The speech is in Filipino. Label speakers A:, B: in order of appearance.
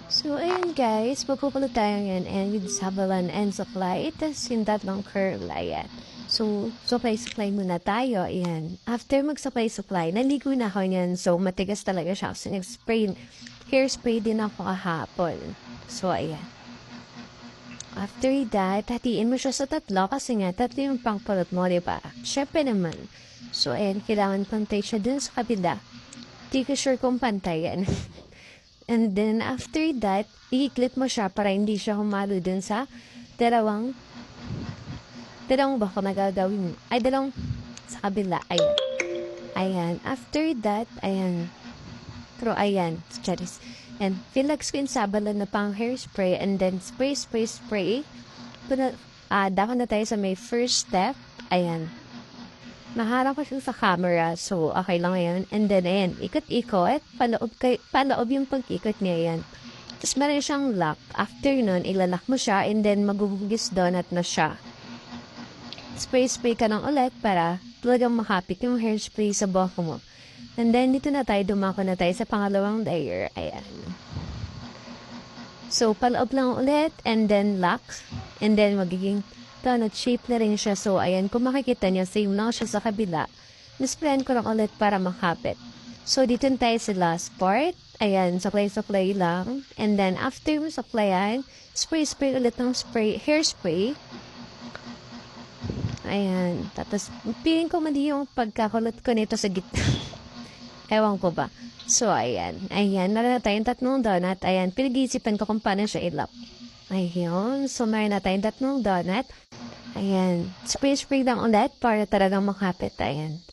A: So, ayun guys, magpupulot tayo ngayon and with sabalan and supply. Tapos yung tatlong curl, ayan. So, supply muna tayo, ayan. After mag-supply, naligo na ako niyan. So, matigas talaga siya. So, hairspray din ako kahapon. So, ayan. After that, hatiin mo siya sa tatlo kasi nga, tatlo yung pangpulot mo, diba? Syempre naman. So, ayan, kailangan pantay siya dun sa kabila. Di ko sure kung pantay yan. And then, after that, i-clip mo siya para hindi siya humalo dun sa dalawang bako na gagawin mo. Ay, dalawang sa kabila. Ayan. Ayan. After that, ayan. Pero, ayan. Charis. And, relax ko yung sabalan na pang hairspray. And then, spray. Dapat na tayo sa may first step. Ayan. Naharap ko siya sa camera, so okay lang yan. And then, ayan, ikot-ikot, paloob yung pag-ikot niya yan. Tapos meron siyang lock. After nun, ilalak mo siya, and then magugugis donut na siya. Spray ka ng ulit para talagang makapit yung hairspray sa buhok mo. And then, dito na tayo, dumako na tayo sa pangalawang layer. Ayan. So, paloob lang ulit, and then lock, and then magiging donut shape na rin siya. So, ayan, kung makikita niya, same lang siya sa kabila. Nisprayan ko lang ulit para makapit. So, dito tayo sa last part. Ayan, supply lang. And then, after mo supplyan, spray ulit ng hairspray. Ayan. Tapos, piling ko mali yung pagkakulot ko nito sa gitna. Ewan ko ba. So, ayan. Ayan, meron na tayong tatlong donut. Ayan, pinag-iisipan ko kung paano siya ilap. Ayun. So, meron na tayong tatlong donut. Ayan. Spray lang ulit para talagang makapit. Ayan.